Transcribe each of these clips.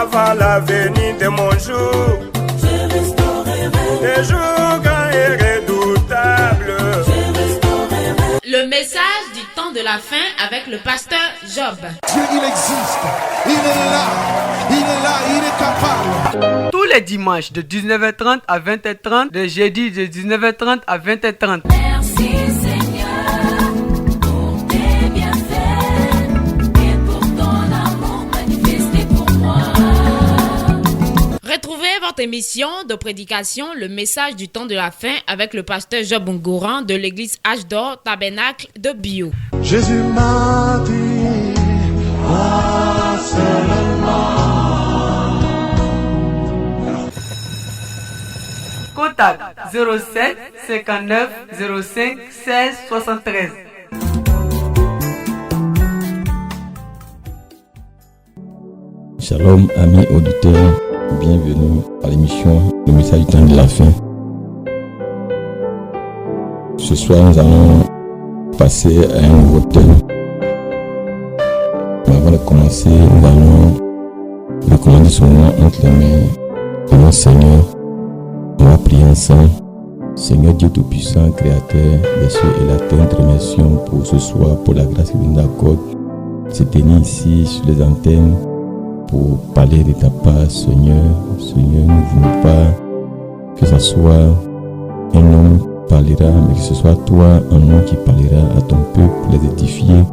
avant la venue de mon jour. Je restaurerai Des jours grands et redoutables. Je restaurerai. Le message du temps de la fin avec le pasteur Job. Dieu, il existe. Il est là. Il est là. Il est capable. Tous les dimanches de 19h30 à 20h30, le jeudi de 19h30 à 20h30. Merci Seigneur pour tes bienfaits et pour ton amour manifesté pour moi. Retrouvez votre émission de prédication, le message du temps de la fin avec le pasteur Job Ngouran de l'église H d'Or Tabernacle de Bio. Jésus m'a dit, va seulement. Contact 07 59 05 16 73. Shalom amis auditeurs, bienvenue à l'émission Le message du temps de la fin. Ce soir nous allons passer à un nouveau thème. Mais avant de commencer, nous allons recommander ce moment entre les mains de notre Seigneur. On va prier ensemble. Seigneur Dieu Tout-Puissant, Créateur des cieux et la terre, nous te remercions pour ce soir, pour la grâce que tu nous accordes. Se tenir ici sur les antennes pour parler de ta part, Seigneur. Seigneur, nous ne voulons pas que ce soit un homme qui parlera, mais que ce soit toi, un homme qui parlera à ton peuple pour les édifier,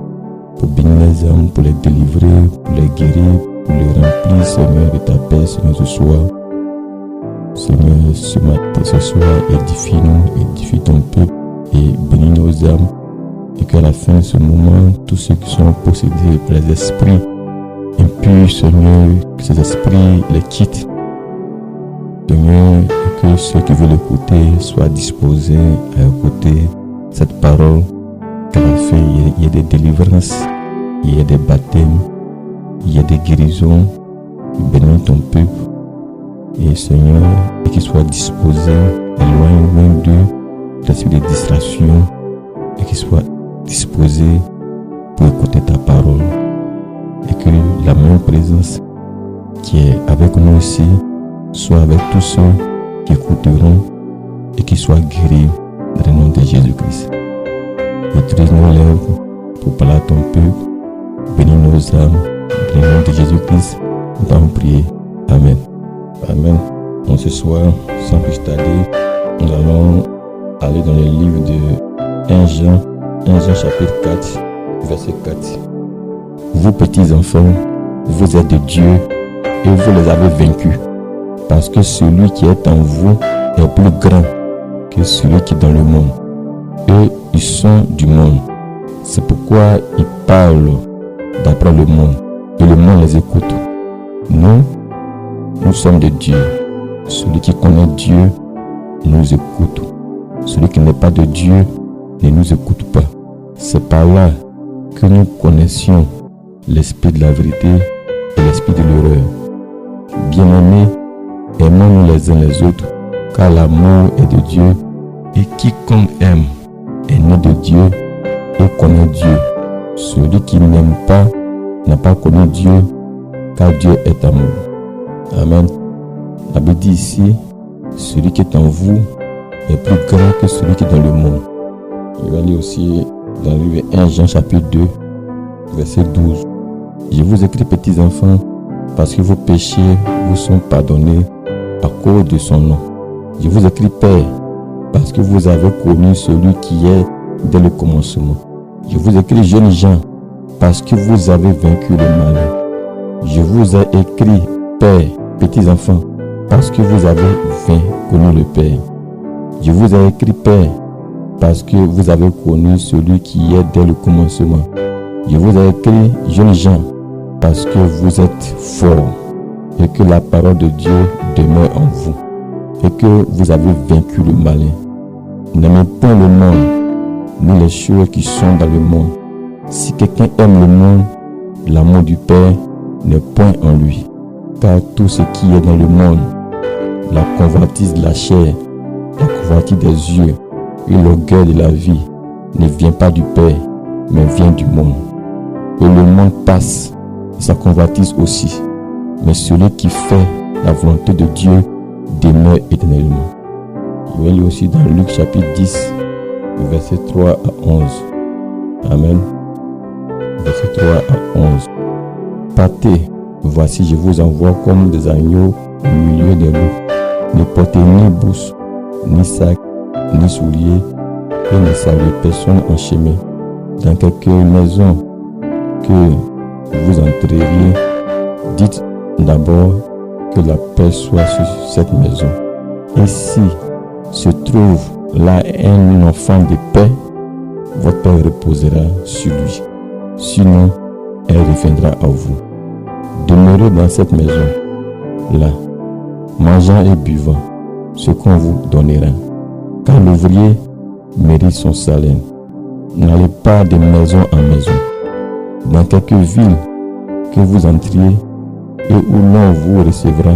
pour bénir les hommes, pour les délivrer, pour les guérir, pour les remplir, Seigneur, de ta paix, Seigneur, ce soir. Seigneur, ce matin, ce soir, édifie-nous, édifie ton peuple et bénis nos âmes. Et qu'à la fin de ce moment, tous ceux qui sont possédés par les esprits impurs, Seigneur, que ces esprits les quittent. Seigneur, et que ceux qui veulent écouter soient disposés à écouter cette parole. Qu'à la fin, il y ait des délivrances, il y ait des baptêmes, il y ait des guérisons. Bénis ton peuple. Et Seigneur, et qu'ils soient disposés, loin d'eux, l'esprit de distraction, et qu'ils soient disposés pour écouter ta parole. Et que la même présence qui est avec nous ici soit avec tous ceux qui écouteront et qui soient guéris dans le nom de Jésus-Christ. Utilise nos lèvres pour parler à ton peuple, bénis nos âmes, dans le nom de Jésus-Christ, nous t'avons prié. Amen. Amen. Donc ce soir, sans plus tarder, nous allons aller dans le livre de 1 Jean chapitre 4, verset 4. Vous petits enfants, vous êtes de Dieu et vous les avez vaincus, parce que celui qui est en vous est plus grand que celui qui est dans le monde. Eux, ils sont du monde. C'est pourquoi ils parlent d'après le monde, et le monde les écoute. Nous sommes de Dieu. Celui qui connaît Dieu nous écoute. Celui qui n'est pas de Dieu ne nous écoute pas. C'est par là que nous connaissions l'esprit de la vérité et l'esprit de l'erreur. Bien-aimés, aimons-nous les uns les autres, car l'amour est de Dieu, et quiconque aime est né de Dieu et connaît Dieu. Celui qui n'aime pas n'a pas connu Dieu, car Dieu est amour. Amen. La Bible dit ici, celui qui est en vous est plus grand que celui qui est dans le monde. Je vais aller aussi dans le livre 1 Jean chapitre 2, verset 12. Je vous écris, petits enfants, parce que vos péchés vous sont pardonnés à cause de son nom. Je vous écris, Père, parce que vous avez connu celui qui est dès le commencement. Je vous écris, jeunes gens, parce que vous avez vaincu le mal. Je vous ai écrit, Père, petits enfants, parce que vous avez connu le Père. Je vous ai écrit, Père, parce que vous avez connu celui qui est dès le commencement. Je vous ai écrit, jeunes gens, parce que vous êtes forts et que la parole de Dieu demeure en vous et que vous avez vaincu le malin. N'aimez point le monde, ni les choses qui sont dans le monde. Si quelqu'un aime le monde, l'amour du Père n'est point en lui. Car tout ce qui est dans le monde, la convoitise de la chair, la convoitise des yeux et l'orgueil de la vie, ne vient pas du Père, mais vient du monde. Et le monde passe, sa convoitise aussi. mais celui qui fait la volonté de Dieu demeure éternellement. Je vais lire aussi dans Luc chapitre 10, verset 3 à 11. Amen. Verset 3 à 11. Partez, voici je vous envoie comme des agneaux au milieu des loups. Ne portez ni bourse, ni sac, ni souliers, et ne saluez personne en chemin. Dans quelque maison que vous entreriez, dites d'abord que la paix soit sur cette maison. Et si se trouve là un enfant de paix, votre paix reposera sur lui. Sinon, elle reviendra à vous. Demeurez dans cette maison, là, mangeant et buvant ce qu'on vous donnera. Car l'ouvrier mérite son salaire. N'allez pas de maison en maison. Dans quelque ville que vous entriez et où l'on vous recevra,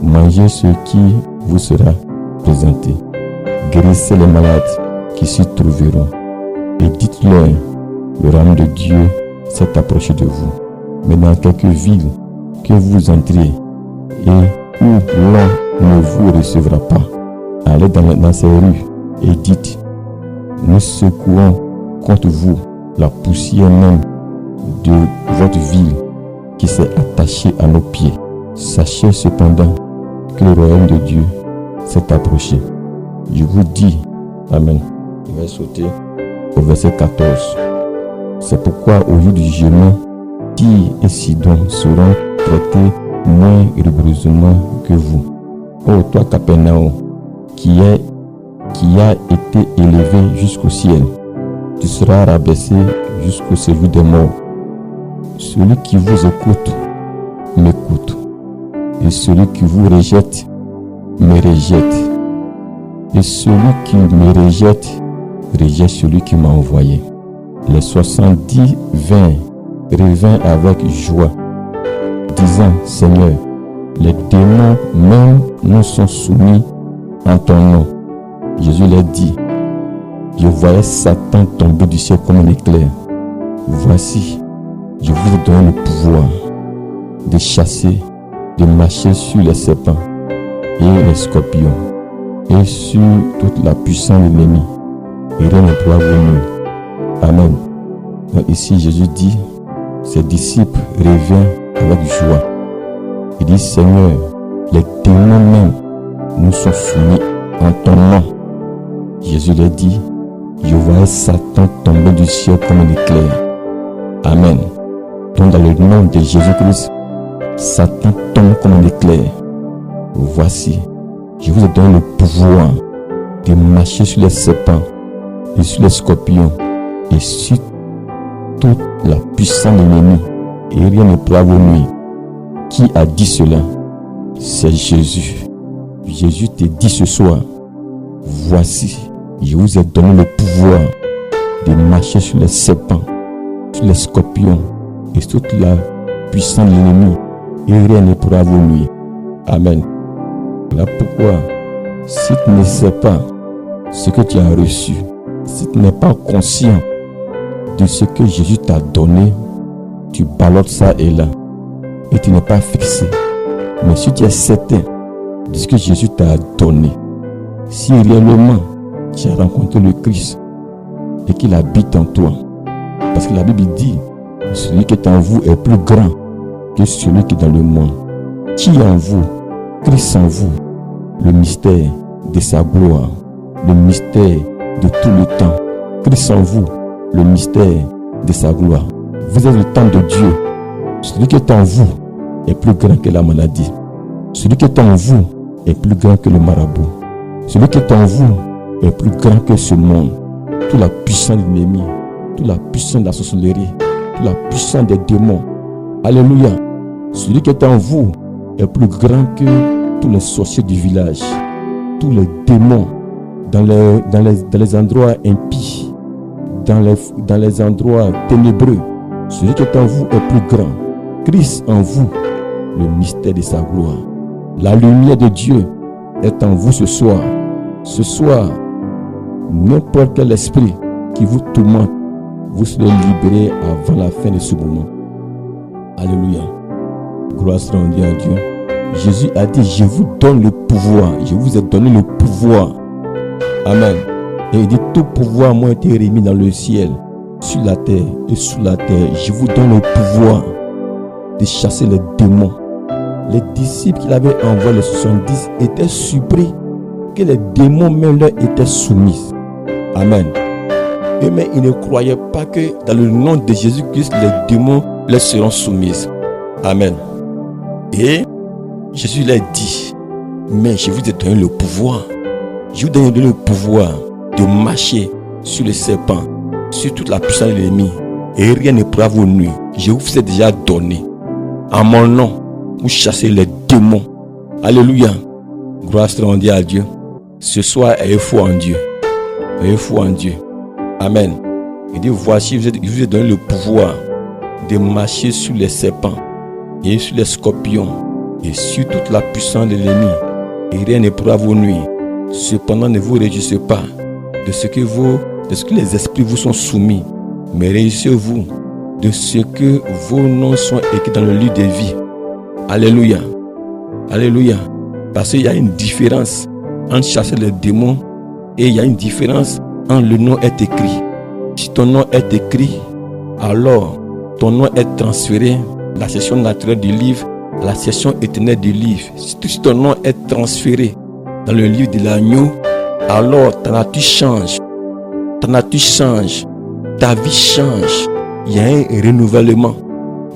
mangez ce qui vous sera présenté. Guérissez les malades qui s'y trouveront et dites-leur, le royaume de Dieu s'est approché de vous. Mais dans quelque ville que vous entriez et où l'on ne vous recevra pas, allez dans ces rues et dites, nous secouons contre vous la poussière même de votre ville qui s'est attachée à nos pieds. Sachez cependant que le royaume de Dieu s'est approché. Je vous dis, Amen. Je vais sauter au verset 14. C'est pourquoi au jour du jugement, Tyr et Sidon seront traités moins rigoureusement que vous. Ô toi Capernaum, qui a été élevé jusqu'au ciel, tu seras rabaissé jusqu'au séjour des morts. Celui qui vous écoute, m'écoute. Et celui qui vous rejette, me rejette. Et celui qui me rejette, rejette celui qui m'a envoyé. Les 70 revinrent avec joie, disant, Seigneur, les démons même nous sont soumis en ton nom. Jésus leur dit, je voyais Satan tomber du ciel comme un éclair. Voici, je vous ai donné le pouvoir de chasser, de marcher sur les serpents et les scorpions et sur toute la puissance de l'ennemi. Et rien ne pourra vous nuire. Amen. Donc ici, Jésus dit, ses disciples reviennent avec joie. Il dit, Seigneur, les démons même nous sont soumis en ton nom. Jésus leur dit, je voyais Satan tomber du ciel comme un éclair. Amen. Donc dans le nom de Jésus-Christ, Satan tombe comme un éclair. Voici, je vous ai donné le pouvoir de marcher sur les serpents et sur les scorpions et sur toute la puissance de l'ennemi, et rien ne pourra vous nuire. Qui a dit cela? C'est Jésus. Jésus te dit ce soir, voici, je vous ai donné le pouvoir de marcher sur les serpents, sur les scorpions et sur toute la puissance de l'ennemi, et rien ne pourra vous nuire. Amen. Voilà pourquoi, si tu ne sais pas ce que tu as reçu, si tu n'es pas conscient de ce que Jésus t'a donné, tu ballottes ça et là, et tu n'es pas fixé. Mais si tu es certain de ce que Jésus t'a donné, si réellement tu as rencontré le Christ et qu'il habite en toi, parce que la Bible dit, celui qui est en vous est plus grand que celui qui est dans le monde. Qui est en vous? Christ en vous, le mystère de sa gloire, le mystère de tout le temps. Christ en vous, le mystère de sa gloire. Vous êtes le temps de Dieu. Celui qui est en vous est plus grand que la maladie. Celui qui est en vous est plus grand que le marabout. Celui qui est en vous est plus grand que ce monde. Toute la puissance de l'ennemi, toute la puissance de la sorcellerie, toute la puissance des démons. Alléluia. Celui qui est en vous est plus grand que tous les sorciers du village, tous les démons dans les endroits impies, dans les endroits ténébreux. Celui qui est en vous est plus grand. Christ en vous, le mystère de sa gloire. La lumière de Dieu est en vous ce soir. Ce soir, n'importe quel esprit qui vous tourmente, vous serez libéré avant la fin de ce moment. Alléluia. Gloire soit rendue à Dieu. Jésus a dit, je vous donne le pouvoir. Je vous ai donné le pouvoir. Amen. Et il dit, tout pouvoir m'a été remis dans le ciel, sur la terre et sous la terre. Je vous donne le pouvoir de chasser les démons. Les disciples qu'il avait envoyés, les 70, étaient surpris que les démons même leur étaient soumis. Amen. Mais ils ne croyaient pas que dans le nom de Jésus-Christ, les démons leur seront soumis. Amen. Et Jésus leur dit, mais je vous ai donné le pouvoir. Je vous ai donné le pouvoir de marcher sur les serpents, sur toute la puissance de l'ennemi. Et rien ne pourra vous nuire. Je vous ai déjà donné. En mon nom, vous chassez les démons. Alléluia. Gloire soit rendue à Dieu. Ce soir, ayez foi en Dieu. Ayez foi en Dieu. Amen. Il dit, voici, je vous ai donné le pouvoir de marcher sur les serpents et sur les scorpions et sur toute la puissance de l'ennemi. Et rien ne pourra vous nuire. Cependant, ne vous réjouissez pas de ce que les esprits vous sont soumis, mais réjouissez-vous de ce que vos noms sont écrits dans le livre de vie. Alléluia. Alléluia. Parce qu'il y a une différence entre chasser les démons et il y a une différence entre le nom est écrit. Si ton nom est écrit, alors ton nom est transféré de la section naturelle du livre à la section éternelle du livre. Si ton nom est transféré dans le livre de l'agneau, alors ta nature change. Ta nature change. Ta vie change. Il y a un renouvellement.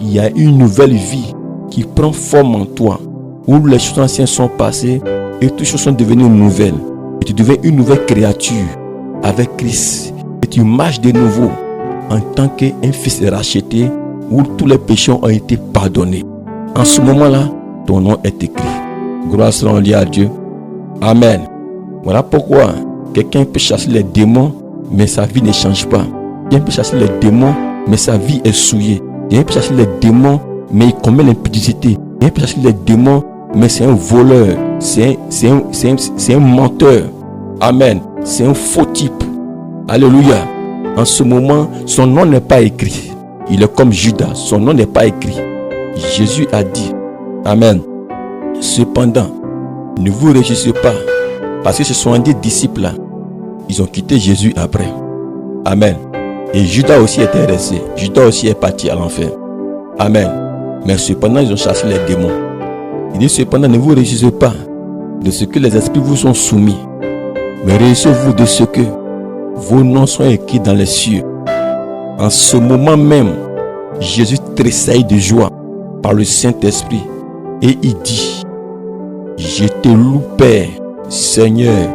Il y a une nouvelle vie qui prend forme en toi, où les choses anciennes sont passées et toutes choses sont devenues nouvelles. Et tu deviens une nouvelle créature avec Christ. Et tu marches de nouveau en tant qu'un fils racheté, où tous les péchés ont été pardonnés. En ce moment-là, ton nom est écrit. Gloire soit rendue à Dieu. Amen. Voilà pourquoi quelqu'un peut chasser les démons, mais sa vie ne change pas. Quelqu'un peut chasser les démons, mais sa vie est souillée. Quelqu'un peut chasser les démons, mais il commet l'impudicité. Quelqu'un peut chasser les démons, mais c'est un voleur. C'est un menteur. Amen. C'est un faux type. Alléluia. En ce moment, son nom n'est pas écrit. Il est comme Judas. Son nom n'est pas écrit. Jésus a dit, Amen. Cependant, ne vous réjouissez pas, parce que ce 70 disciples-là, ils ont quitté Jésus après. Amen. Et Judas aussi était resté. Judas aussi est parti à l'enfer. Amen. Mais cependant, ils ont chassé les démons. Il dit, cependant, ne vous réjouissez pas de ce que les esprits vous sont soumis, mais réjouissez-vous de ce que vos noms sont écrits dans les cieux. En ce moment même, Jésus tressaille de joie par le Saint-Esprit et il dit, je te loue, Père, Seigneur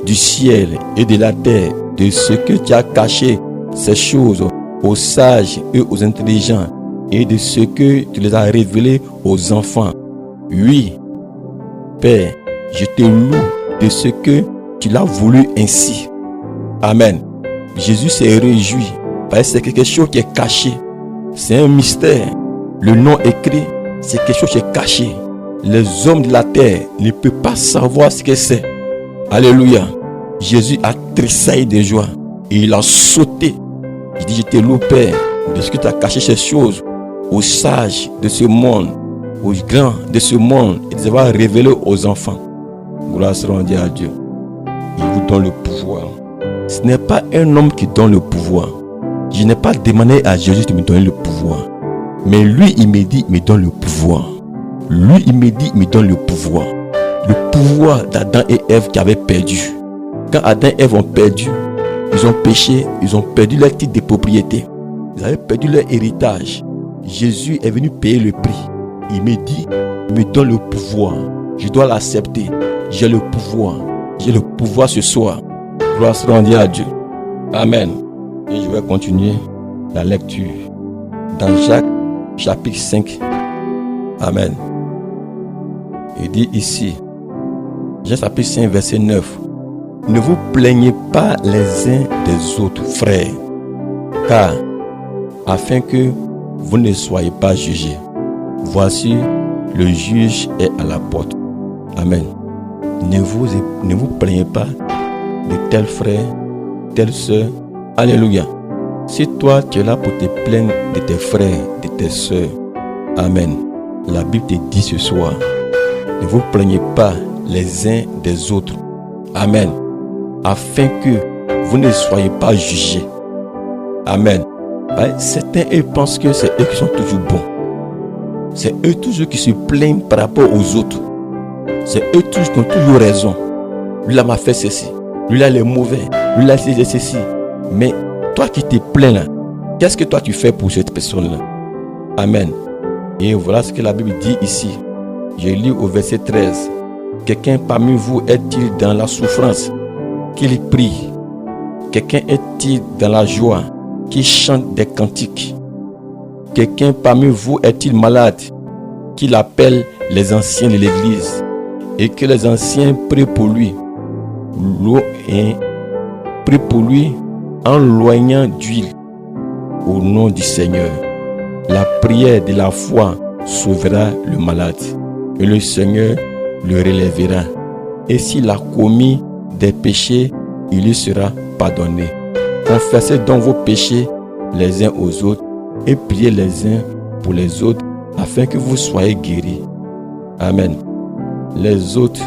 du ciel et de la terre, de ce que tu as caché ces choses aux sages et aux intelligents, et de ce que tu les as révélés aux enfants. Oui, Père, je te loue de ce que tu l'as voulu ainsi. Amen. Jésus s'est réjoui parce que c'est quelque chose qui est caché. C'est un mystère. Le nom écrit, c'est quelque chose qui est caché. Les hommes de la terre ne peuvent pas savoir ce que c'est. Alléluia. Jésus a tressailli de joie et il a sauté. Il dit, je te loue, Père, de ce que tu as caché ces choses aux sages de ce monde, aux grands de ce monde, et de les avoir révélés aux enfants. Gloire soit rendue à Dieu. Il vous donne le pouvoir. Ce n'est pas un homme qui donne le pouvoir. Je n'ai pas demandé à Jésus de me donner le pouvoir. Mais lui, il me dit, il me donne le pouvoir. Lui, il me dit, il me donne le pouvoir. Le pouvoir d'Adam et Ève qui avaient perdu. Quand Adam et Ève ont perdu, ils ont péché, ils ont perdu leur titre de propriété. Ils avaient perdu leur héritage. Jésus est venu payer le prix. Il me dit, il me donne le pouvoir. Je dois l'accepter. J'ai le pouvoir. J'ai le pouvoir ce soir. Gloire soit rendue à Dieu. Amen. Et je vais continuer la lecture dans Jacques chapitre 5. Amen. Il dit ici, Jacques chapitre 5 verset 9. Ne vous plaignez pas les uns des autres, frères, car afin que vous ne soyez pas jugés, voici le juge est à la porte. Amen. Ne vous plaignez pas de tel frère, telle soeur. Alléluia. Si toi tu es là pour te plaindre de tes frères, de tes soeurs, Amen, La Bible te dit ce soir, ne vous plaignez pas les uns des autres. Amen. Afin que vous ne soyez pas jugés. Amen. Certains eux pensent que c'est eux qui sont toujours bons. C'est eux toujours qui se plaignent par rapport aux autres. C'est eux tous qui ont toujours raison. Lui là m'a fait ceci. Lui là il est mauvais. Lui là c'est ceci. Mais toi qui te plains là, qu'est-ce que toi tu fais pour cette personne-là? Amen. Et voilà ce que la Bible dit ici. Je lis au verset 13. Quelqu'un parmi vous est-il dans la souffrance, qu'il prie? Quelqu'un est-il dans la joie, qu'il chante des cantiques? Quelqu'un parmi vous est-il malade, qu'il appelle les anciens de l'église et que les anciens prient pour lui? Prie pour lui en loignant d'huile au nom du Seigneur. La prière de la foi sauvera le malade et le Seigneur le relèvera. Et s'il a commis des péchés, il lui sera pardonné. Confessez donc vos péchés les uns aux autres et priez les uns pour les autres afin que vous soyez guéris. Amen. Les autres,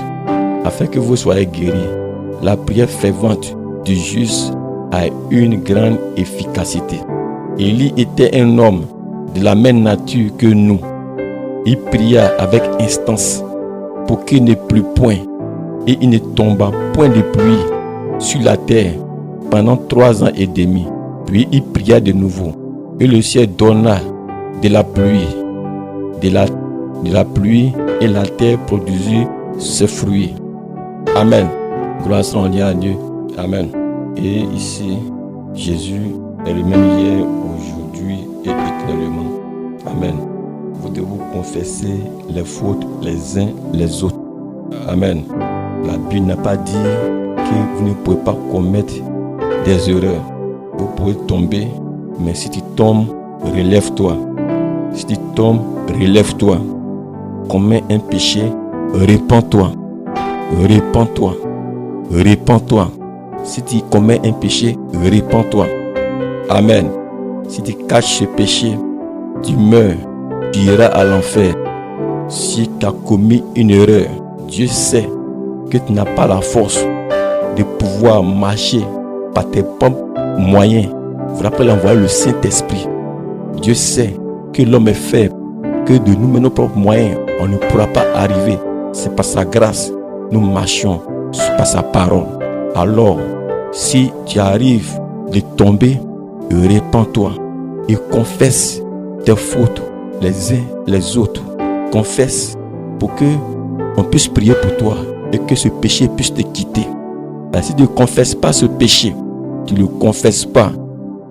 afin que vous soyez guéris. La prière fervente du juste a une grande efficacité. Élie était un homme de la même nature que nous. Il pria avec instance pour qu'il ne plût point et il ne tomba point de pluie sur la terre pendant 3 ans et demi. Puis il pria de nouveau et le ciel donna de la pluie, de la pluie et la terre produisit ses fruits. Amen. Gloire soit à Dieu. Amen. Et ici, Jésus est le même hier, aujourd'hui et éternellement. Amen. Vous devez vous confesser les fautes les uns les autres. Amen. La Bible n'a pas dit que vous ne pouvez pas commettre des erreurs. Vous pouvez tomber, mais si tu tombes, relève-toi. Si tu tombes, relève-toi. Commets un péché, répands-toi. Répands-toi. Répands-toi. Si tu commets un péché, répands-toi. Amen. Si tu caches ce péché, tu meurs, tu iras à l'enfer. Si tu as commis une erreur, Dieu sait que tu n'as pas la force de pouvoir marcher par tes propres moyens. Vous rappelez envoyer le Saint-Esprit. Dieu sait que l'homme est faible, que de nous-mêmes nos propres moyens, on ne pourra pas arriver. C'est par sa grâce, nous marchons, c'est par sa parole. Alors, si tu arrives de tomber, répands-toi et confesse tes fautes les uns les autres. Confesse pour que on puisse prier pour toi et que ce péché puisse te quitter. Si tu ne confesses pas ce péché, tu ne le confesses pas,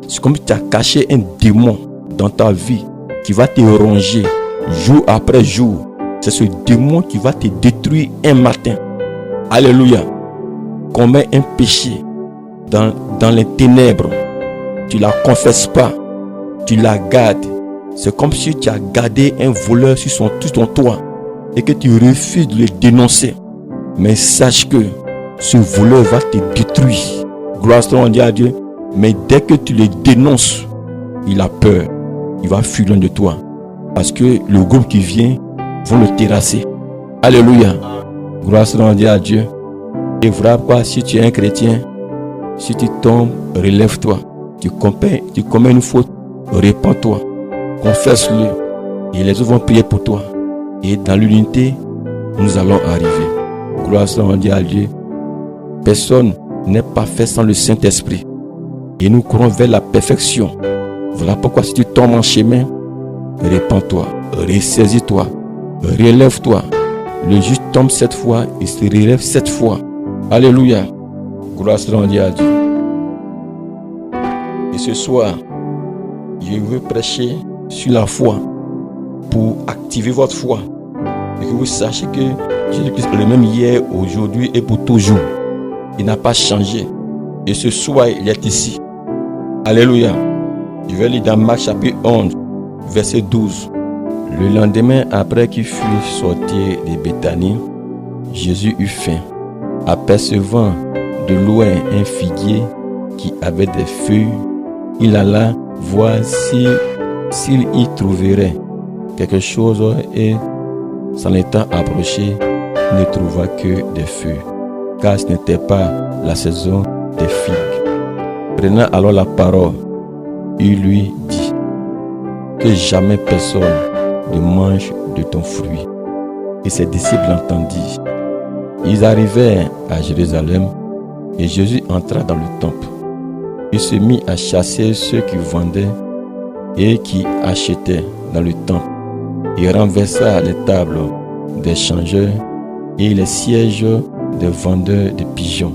c'est comme si tu as caché un démon dans ta vie qui va te ronger jour après jour. C'est ce démon qui va te détruire un matin. Alléluia. Commets un péché dans les ténèbres, tu ne la confesses pas, tu la gardes. C'est comme si tu as gardé un voleur sur ton toit et que tu refuses de le dénoncer. Mais sache que ce voleur va te détruire. Gloire soit à Dieu. Mais dès que tu le dénonces, il a peur. Il va fuir loin de toi. Parce que le groupe qui vient vont le terrasser. Alléluia. Gloire soit à Dieu. Et voilà pourquoi si tu es un chrétien, si tu tombes, relève-toi. Tu commets une faute, répands-toi. Confesse-le. Et les autres vont prier pour toi. Et dans l'unité, nous allons arriver. Gloire soit à Dieu. Personne n'est parfait sans le Saint-Esprit. Et nous courons vers la perfection. Voilà pourquoi si tu tombes en chemin, répands-toi, ressaisis-toi, relève-toi. Le juste tombe 7 fois et se relève 7 fois. Alléluia. Gloire soit à Dieu. Et ce soir, je veux prêcher sur la foi pour activer votre foi. Et que vous sachiez que Jésus-Christ est le même hier, aujourd'hui et pour toujours. Il n'a pas changé. Et ce soir, il est ici. Alléluia. Je vais lire dans Marc chapitre 11, verset 12. Le lendemain, après qu'il fut sorti de Béthanie, Jésus eut faim. Apercevant de loin un figuier qui avait des feuilles, il alla voir s'il y trouverait quelque chose et s'en étant approché, ne trouva que des feuilles, car ce n'était pas la saison des figues. Prenant alors la parole, il lui dit que jamais personne ne mange de ton fruit. Et ses disciples l'entendirent. Ils arrivèrent à Jérusalem et Jésus entra dans le temple. Il se mit à chasser ceux qui vendaient et qui achetaient dans le temple. Il renversa les tables des changeurs et les sièges des vendeurs de pigeons.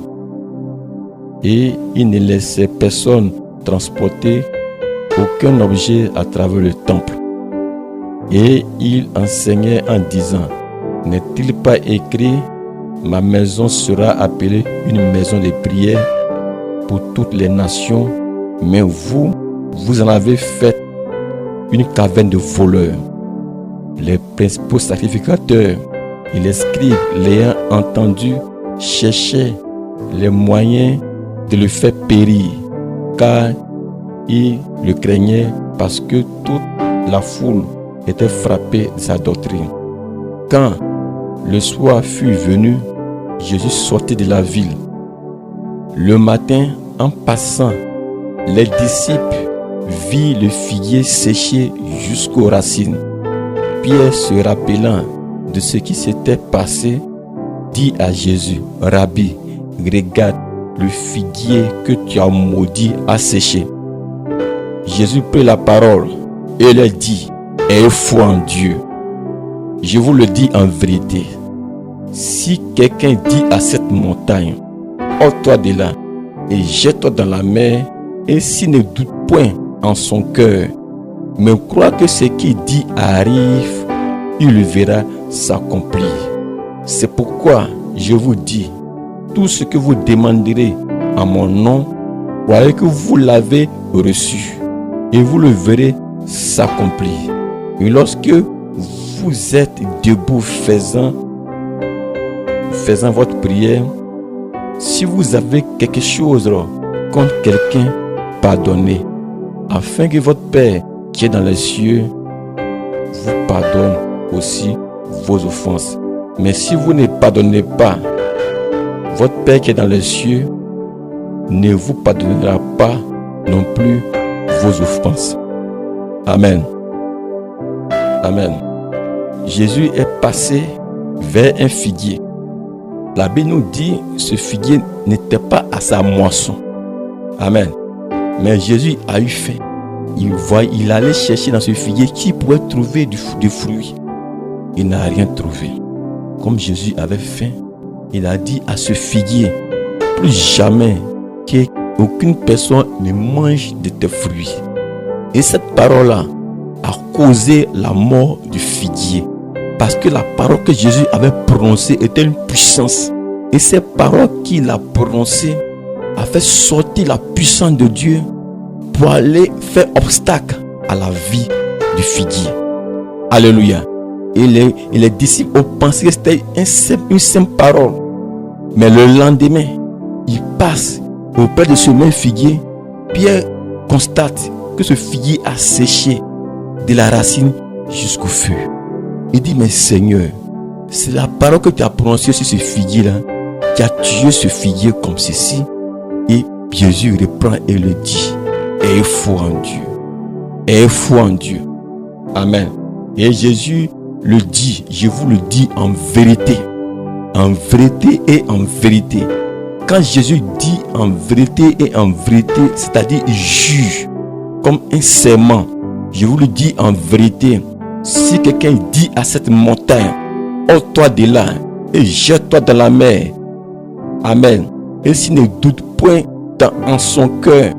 Et il ne laissait personne transporter aucun objet à travers le temple. Et il enseignait en disant: n'est-il pas écrit, ma maison sera appelée une maison de prière pour toutes les nations, mais vous en avez fait une caverne de voleurs. Les principaux sacrificateurs et les scribes, l'ayant entendu, cherchaient les moyens de le faire périr, car ils le craignaient parce que toute la foule était frappée de sa doctrine. Quand le soir fut venu, Jésus sortit de la ville. Le matin, en passant, les disciples virent le figuier séché jusqu'aux racines. Pierre, se rappelant de ce qui s'était passé, dit à Jésus: Rabbi, regarde, le figuier que tu as maudit a séché. Jésus prit la parole et leur dit: ayez foi en Dieu. Je vous le dis en vérité, si quelqu'un dit à cette montagne: ôte-toi de là et jette-toi dans la mer, et s'il ne doute point en son cœur, mais croit que ce qu'il dit arrive, il le verra s'accomplir. C'est pourquoi je vous dis, tout ce que vous demanderez en mon nom, croyez que vous l'avez reçu, et vous le verrez s'accomplir. Et lorsque vous êtes debout faisant votre prière, si vous avez quelque chose contre quelqu'un, pardonnez, afin que votre Père qui est dans les cieux vous pardonne aussi vos offenses. Mais si vous ne pardonnez pas, votre Père qui est dans les cieux ne vous pardonnera pas non plus vos offenses. Amen. Amen. Jésus est passé vers un figuier. La Bible nous dit que ce figuier n'était pas à sa moisson. Amen. Mais Jésus a eu faim. Il allait chercher dans ce figuier qui pourrait trouver des fruits. Il n'a rien trouvé. Comme Jésus avait faim, il a dit à ce figuier: plus jamais qu'aucune personne ne mange de tes fruits. Et cette parole-là a causé la mort du figuier. Parce que la parole que Jésus avait prononcée était une puissance. Et cette parole qu'il a prononcée a fait sortir la puissance de Dieu pour aller faire obstacle à la vie du figuier. Alléluia. Et les disciples ont pensé que c'était une simple parole. Mais le lendemain, ils passent auprès de ce même figuier. Pierre constate que ce figuier a séché de la racine jusqu'au feu. Il dit: mais Seigneur, c'est la parole que tu as prononcée sur ce figuier-là qui a tué ce figuier comme ceci. Et Jésus reprend et le dit: ayez foi en Dieu. Ayez foi en Dieu. Amen. Et Jésus le dit, je vous le dis en vérité. En vérité et en vérité. Quand Jésus dit en vérité et en vérité, c'est-à-dire il juge comme un serment. Je vous le dis en vérité. Si quelqu'un dit à cette montagne: ôte-toi de là et jette-toi dans la mer. Amen. Et s'il ne doute point en son cœur,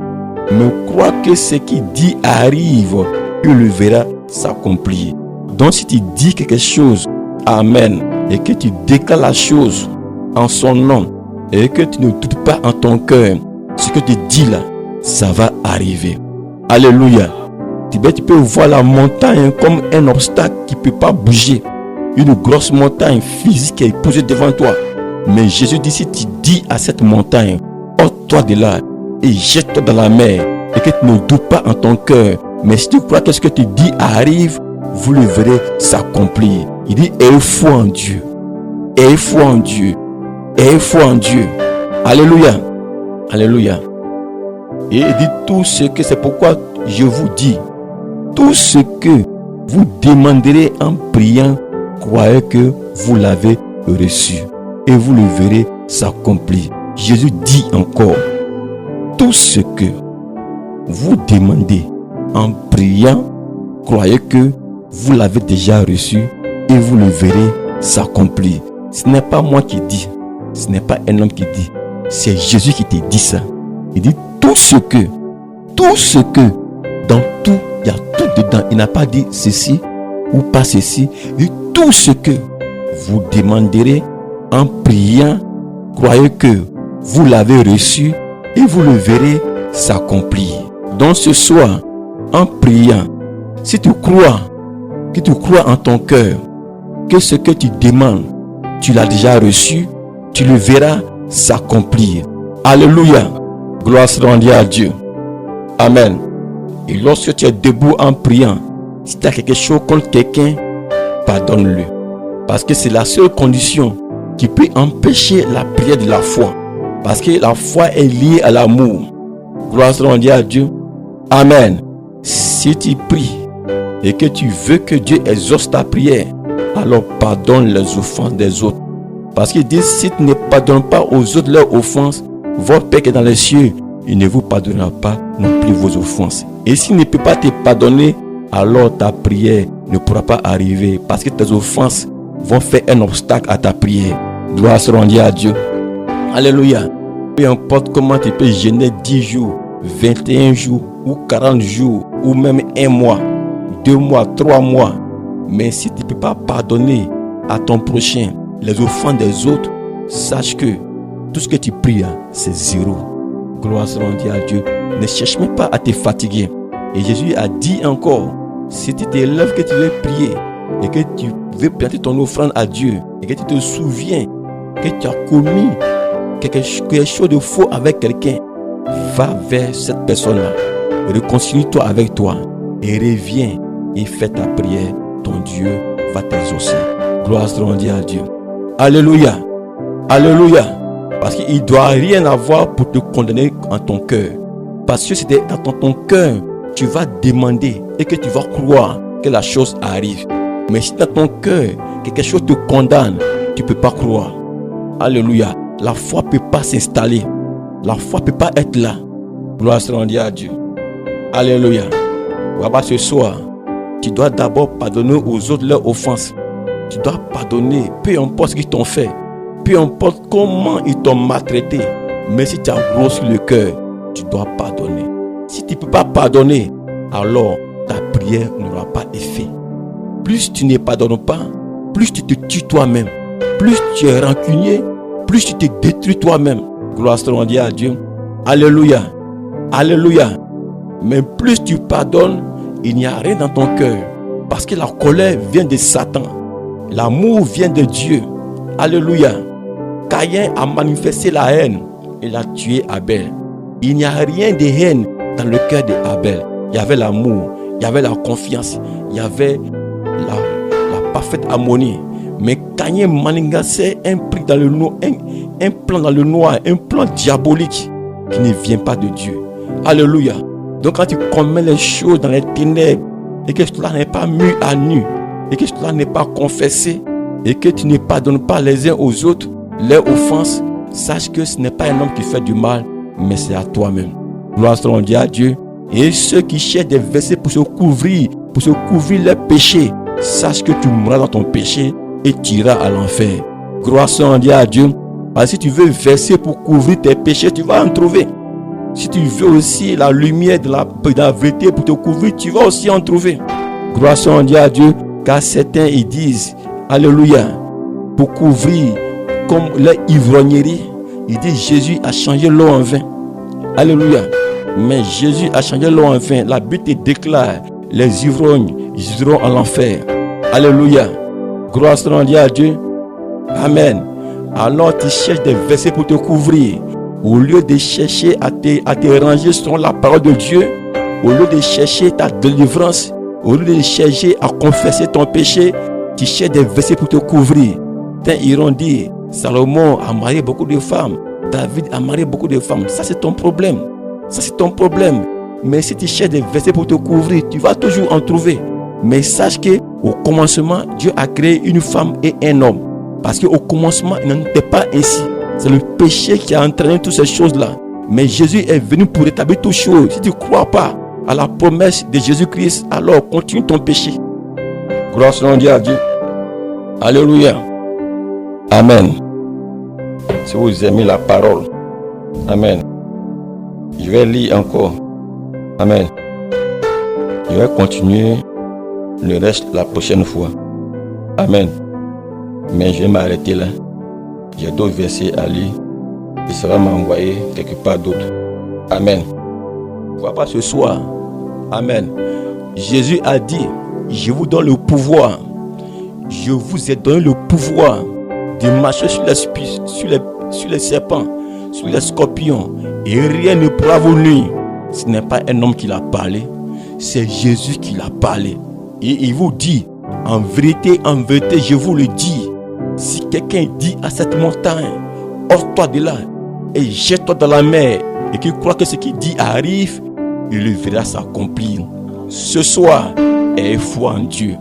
mais croit que ce qu'il dit arrive, il le verra s'accomplir. Donc si tu dis quelque chose, amen, et que tu déclares la chose en son nom, et que tu ne doutes pas en ton cœur, ce que tu dis là, ça va arriver. Alléluia. Tu peux voir la montagne comme un obstacle qui ne peut pas bouger. Une grosse montagne physique qui est posée devant toi. Mais Jésus dit: si tu dis à cette montagne: ôte-toi de là et jette-toi dans la mer, et que tu ne doutes pas en ton cœur, mais si tu crois que ce que tu dis arrive, vous le verrez s'accomplir. Il dit, ayez foi en Dieu. Ayez foi en Dieu. Ayez foi en Dieu. Alléluia. Alléluia. Et il dit tout ce que, c'est pourquoi je vous dis, tout ce que vous demanderez en priant, croyez que vous l'avez reçu et vous le verrez s'accomplir. Jésus dit encore, tout ce que vous demandez en priant, croyez que vous l'avez déjà reçu et vous le verrez s'accomplir. Ce n'est pas moi qui dis, ce n'est pas un homme qui dit, c'est Jésus qui te dit ça. Il dit tout ce que, dans tout, il y a tout dedans. Il n'a pas dit ceci ou pas ceci. Il dit tout ce que vous demanderez en priant, croyez que vous l'avez reçu et vous le verrez s'accomplir. Donc ce soir, en priant, si tu crois, que tu crois en ton cœur, que ce que tu demandes, tu l'as déjà reçu, tu le verras s'accomplir. Alléluia. Gloire soit rendue à Dieu. Amen. Et lorsque tu es debout en priant, si tu as quelque chose contre quelqu'un, pardonne-le. Parce que c'est la seule condition qui peut empêcher la prière de la foi. Parce que la foi est liée à l'amour. Gloire soit rendue à Dieu. Amen. Si tu pries et que tu veux que Dieu exauce ta prière, alors pardonne les offenses des autres. Parce qu'il dit, si tu ne pardonnes pas aux autres leurs offenses, votre Père qui est dans les cieux, il ne vous pardonnera pas non plus vos offenses. Et s'il ne peut pas te pardonner, alors ta prière ne pourra pas arriver. Parce que tes offenses vont faire un obstacle à ta prière. Gloire soit rendue à Dieu. Alléluia. Peu importe comment tu peux jeûner 10 jours, 21 jours, ou 40 jours, ou même 1 mois, 2 mois, 3 mois. Mais si tu ne peux pas pardonner à ton prochain les offenses des autres, sache que tout ce que tu pries, c'est zéro. Gloire soit rendue à Dieu. Ne cherche même pas à te fatiguer. Et Jésus a dit encore, si tu te lèves, que tu veux prier, et que tu veux présenter ton offrande à Dieu, et que tu te souviens que tu as commis quelque chose de faux avec quelqu'un, va vers cette personne-là, réconcilie-toi avec toi, et reviens et fais ta prière. Ton Dieu va t'exaucer. Gloire soit rendue à Dieu. Alléluia. Alléluia. Parce qu'il ne doit rien avoir pour te condamner en ton cœur. Parce que c'est dans ton cœur, tu vas demander et que tu vas croire que la chose arrive. Mais si dans ton cœur, quelque chose te condamne, tu ne peux pas croire. Alléluia. La foi ne peut pas s'installer. La foi ne peut pas être là. Gloire soit rendue à Dieu. Alléluia. Voilà, ce soir, tu dois d'abord pardonner aux autres leurs offenses. Tu dois pardonner, peu importe ce qu'ils t'ont fait. Peu importe comment ils t'ont maltraité. Mais si tu as gros sur le cœur, tu dois pardonner. Si tu ne peux pas pardonner, alors ta prière n'aura pas effet. Plus tu ne pardonnes pas, plus tu te tues toi-même. Plus tu es rancunier, plus tu te détruis toi-même. Gloire soit rendue à Dieu. Alléluia. Alléluia. Mais plus tu pardonnes, il n'y a rien dans ton cœur. Parce que la colère vient de Satan. L'amour vient de Dieu. Alléluia. Caïn a manifesté la haine. Il a tué Abel. Il n'y a rien de haine dans le cœur d'Abel. Il y avait l'amour, il y avait la confiance, il y avait la parfaite harmonie. Mais Caïn manigassait un plan dans le noir, un plan diabolique qui ne vient pas de Dieu. Alléluia. Donc quand tu commets les choses dans les ténèbres et que cela n'est pas mis à nu et que cela n'est pas confessé et que tu ne pardonnes pas les uns aux autres leurs offenses, sache que ce n'est pas un homme qui fait du mal, mais c'est à toi-même. Gloire soit rendue à Dieu. Et ceux qui cherchent des versets pour se couvrir leurs péchés, sache que tu mourras dans ton péché et tu iras à l'enfer. Gloire soit rendue à Dieu. Alors, si tu veux verser pour couvrir tes péchés, tu vas en trouver. Si tu veux aussi la lumière de la vérité pour te couvrir, tu vas aussi en trouver. Gloire soit rendue à Dieu, car certains ils disent, alléluia, pour couvrir comme les ivrogneries, ils disent Jésus a changé l'eau en vin. Alléluia. Mais Jésus a changé l'eau en vin. La Bible te déclare, les ivrognes iront à l'enfer. Alléluia. Gloire soit rendue à Dieu. Amen. Alors tu cherches des versets pour te couvrir. Au lieu de chercher à te ranger selon la parole de Dieu, au lieu de chercher ta délivrance, Au lieu de chercher à confesser ton péché, tu cherches des versets pour te couvrir. Certains iront dire, Salomon a marié beaucoup de femmes, David a marié beaucoup de femmes. Ça c'est ton problème. Ça c'est ton problème. Mais si tu cherches des versets pour te couvrir, tu vas toujours en trouver. Mais sache qu'au commencement, Dieu a créé une femme et un homme. Parce qu'au commencement, il n'en était pas ainsi. C'est le péché qui a entraîné toutes ces choses-là. Mais Jésus est venu pour rétablir toutes choses. Si tu ne crois pas à la promesse de Jésus-Christ, alors continue ton péché. Gloire soit à Dieu. Alléluia. Amen. Si vous aimez la parole, amen. Je vais lire encore. Amen. Je vais continuer le reste la prochaine fois. Amen. Mais je vais m'arrêter là. J'ai d'autres versets à lire. Et ça va m'envoyer quelque part d'autre. Amen. Pourquoi pas ce soir? Amen. Jésus a dit, je vous donne le pouvoir. Je vous ai donné le pouvoir de marcher sur les serpents, sur les scorpions. Et rien ne pourra vous nuire. Ce n'est pas un homme qui l'a parlé. C'est Jésus qui l'a parlé. Et il vous dit, en vérité, je vous le dis. Si quelqu'un dit à cette montagne, ôte-toi de là et jette-toi dans la mer, et qu'il croit que ce qu'il dit arrive, il le verra s'accomplir. Ce soir, aie foi en Dieu.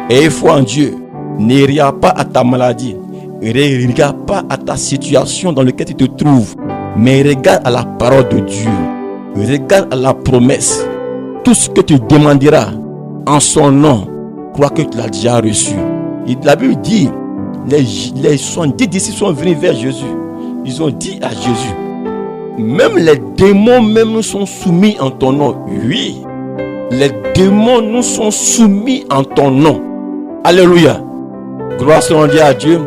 Aie foi en Dieu. Ne regarde pas à ta maladie. Ne regarde pas à ta situation dans laquelle tu te trouves. Mais regarde à la parole de Dieu. Regarde à la promesse. Tout ce que tu demanderas en son nom, crois que tu l'as déjà reçu. Et la Bible dit, les 70 disciples sont venus vers Jésus. Ils ont dit à Jésus, même les démons même nous sont soumis en ton nom. Oui, les démons nous sont soumis en ton nom. Alléluia. Gloire soit à Dieu.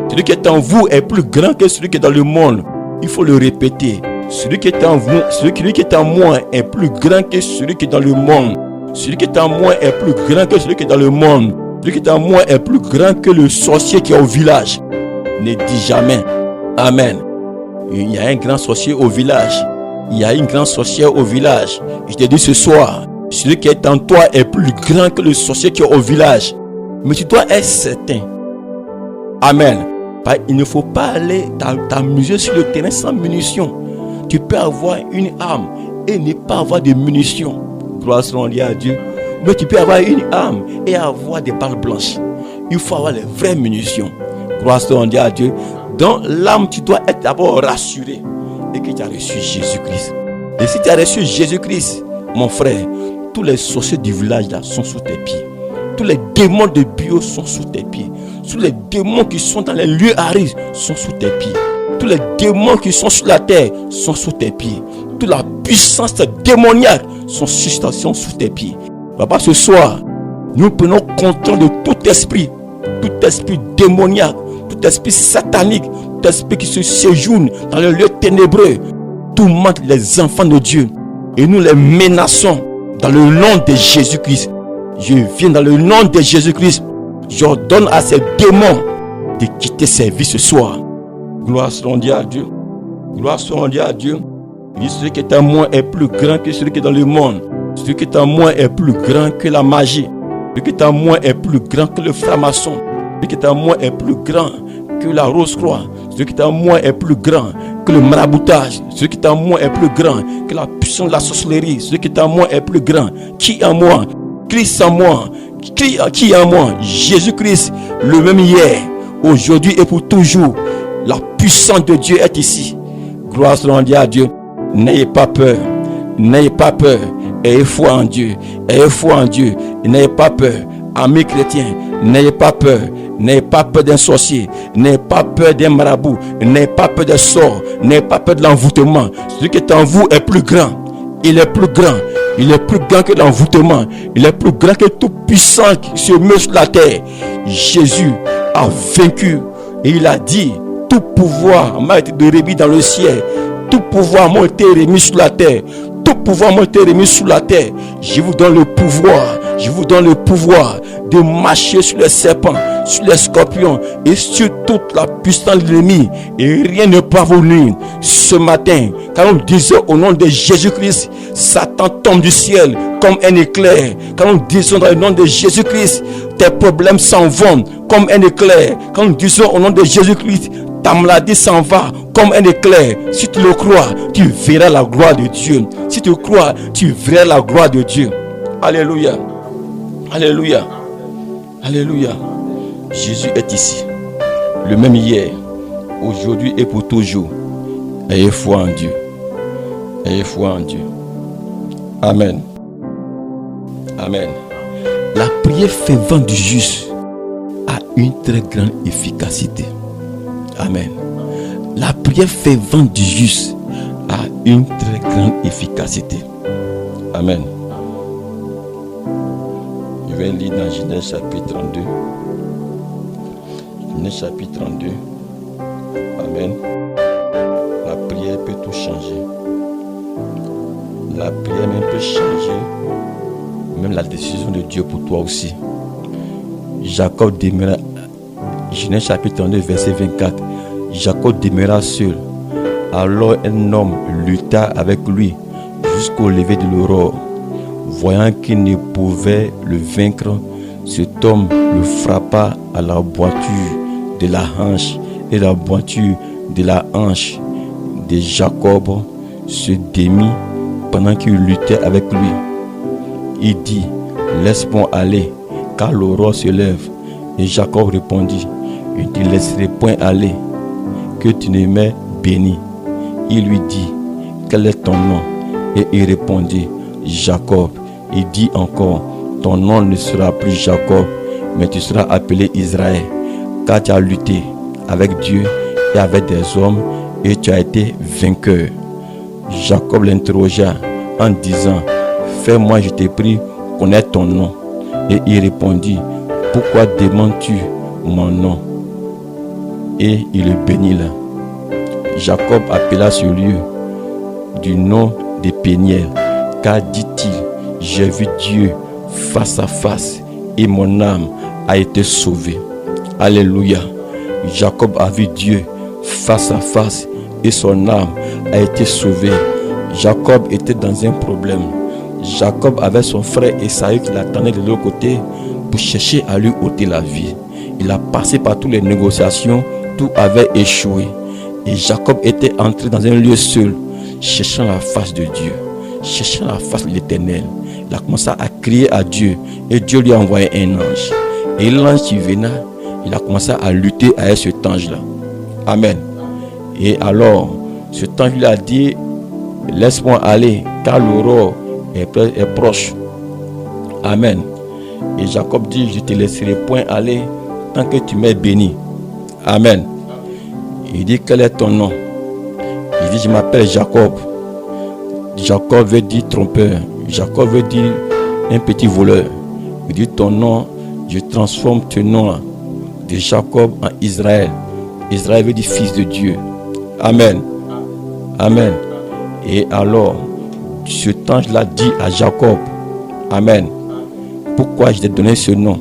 Celui qui est en vous est plus grand que celui qui est dans le monde. Il faut le répéter. Celui qui est en vous, celui qui est en moi est plus grand que celui qui est dans le monde. Celui qui est en moi est plus grand que celui qui est dans le monde. Celui qui est en moi est plus grand que le sorcier qui est au village. Ne dis jamais. Amen. Il y a un grand sorcier au village. Il y a une grande sorcière au village. Je te dis ce soir, celui qui est en toi est plus grand que le sorcier qui est au village. Mais tu dois être certain. Amen. Il ne faut pas aller t'amuser sur le terrain sans munitions. Tu peux avoir une arme et ne pas avoir de munitions. Gloire soit à Dieu. Mais tu peux avoir une arme et avoir des balles blanches. Il faut avoir les vraies munitions. Gloire soit à Dieu. Dans l'âme, tu dois être d'abord rassuré et que tu as reçu Jésus-Christ. Et si tu as reçu Jésus-Christ, mon frère, tous les sorciers du village là sont sous tes pieds. Tous les démons de bio sont sous tes pieds. Tous les démons qui sont dans les lieux arides sont sous tes pieds. Tous les démons qui sont sur la terre sont sous tes pieds. Toute la puissance démoniaque sont sous tes pieds. Papa, ce soir, nous prenons contrôle de tout esprit démoniaque, tout esprit satanique, tout esprit qui se séjourne dans le lieu ténébreux, tourmente les enfants de Dieu. Et nous les menaçons dans le nom de Jésus-Christ. Je viens dans le nom de Jésus-Christ. J'ordonne à ces démons de quitter ces vies ce soir. Gloire soit à Dieu. Gloire soit à Dieu. Il dit, celui qui est en moi est plus grand que celui qui est dans le monde. Celui qui est en moi est plus grand que la magie. Celui qui est en moi est plus grand que le franc-maçon. Celui qui est en moi est plus grand que la rose-croix. Celui qui est en moi est plus grand que le maraboutage. Celui qui est en moi est plus grand que la puissance de la sorcellerie. Celui qui est en moi est plus grand. Qui en moi? Christ en moi. Qui en moi? Jésus-Christ, le même hier, aujourd'hui et pour toujours. La puissance de Dieu est ici. Gloire soit à Dieu. N'ayez pas peur. N'ayez pas peur. Ayez foi en Dieu. Ayez foi en Dieu. N'ayez pas peur. Amis chrétiens, n'ayez pas peur. N'ayez pas peur d'un sorcier. N'ayez pas peur d'un marabout. N'ayez pas peur des sorts. N'ayez pas peur de l'envoûtement. Celui qui est en vous est plus grand. Il est plus grand. Il est plus grand que l'envoûtement. Il est plus grand que tout puissant qui se meut sur la terre. Jésus a vaincu. Et il a dit, tout pouvoir m'a été remis dans le ciel. Tout pouvoir m'a été remis sur la terre. Tout pouvoir m'a été remis sur la terre. Je vous donne le pouvoir Je vous donne le pouvoir de marcher sur les serpents, sur les scorpions et sur toute la puissance de l'ennemi. Et rien ne peut vous nuire. Ce matin, quand nous disons au nom de Jésus-Christ, Satan tombe du ciel comme un éclair. Quand nous disons dans le nom de Jésus-Christ, tes problèmes s'en vont comme un éclair. Quand nous disons au nom de Jésus-Christ, ta maladie s'en va comme un éclair. Si tu le crois, tu verras la gloire de Dieu. Si tu crois, tu verras la gloire de Dieu. Alléluia. Alléluia. Alléluia. Jésus est ici. Le même hier, aujourd'hui et pour toujours. Ayez foi en Dieu. Ayez foi en Dieu. Amen. Amen. La prière fervente du juste a une très grande efficacité. Amen. La prière fervente du juste a une très grande efficacité. Amen. Je vais lire dans Genèse chapitre 32. Genèse chapitre 32. Amen. La prière peut tout changer. La prière même peut changer même la décision de Dieu pour toi aussi. Jacob demeura, Genèse chapitre 32 verset 24. Jacob demeura seul. Alors un homme lutta avec lui jusqu'au lever de l'aurore. Voyant qu'il ne pouvait le vaincre, cet homme le frappa à la boiture de la hanche, et la boiture de la hanche de Jacob se démit pendant qu'il luttait avec lui. Il dit: laisse-moi aller, car l'aurore se lève. Et Jacob répondit: je ne te laisserai point aller, que tu ne m'aies béni. Il lui dit: quel est ton nom? Et il répondit: Jacob. Il dit encore: ton nom ne sera plus Jacob, mais tu seras appelé Israël, car tu as lutté avec Dieu et avec des hommes, et tu as été vainqueur. Jacob l'interrogea en disant: fais-moi, je te prie, connaître ton nom. Et il répondit: pourquoi demandes-tu mon nom? Et il le bénit là. Jacob appela ce lieu du nom de Péniel, car dit-il: j'ai vu Dieu face à face et mon âme a été sauvée. Alléluia. Jacob a vu Dieu face à face et son âme a été sauvée. Jacob était dans un problème. Jacob avait son frère Esaü qui l'attendait de l'autre côté pour chercher à lui ôter la vie. Il a passé par toutes les négociations, tout avait échoué. Et Jacob était entré dans un lieu seul, cherchant la face de Dieu, cherchant la face de l'Éternel. Il a commencé à crier à Dieu et Dieu lui a envoyé un ange. Et l'ange qui venait, il a commencé à lutter avec cet ange-là. Amen. Et alors, cet ange lui a dit: laisse-moi aller, car l'aurore est proche. Amen. Et Jacob dit: je ne te laisserai point aller tant que tu m'es béni. Amen. Il dit: quel est ton nom? Il dit: je m'appelle Jacob. Jacob veut dire trompeur. Jacob veut dire un petit voleur. Il dit: ton nom, je transforme ton nom de Jacob en Israël. Israël veut dire fils de Dieu. Amen. Amen. Et alors, cet ange-là dit à Jacob: amen. Pourquoi je t'ai donné ce nom?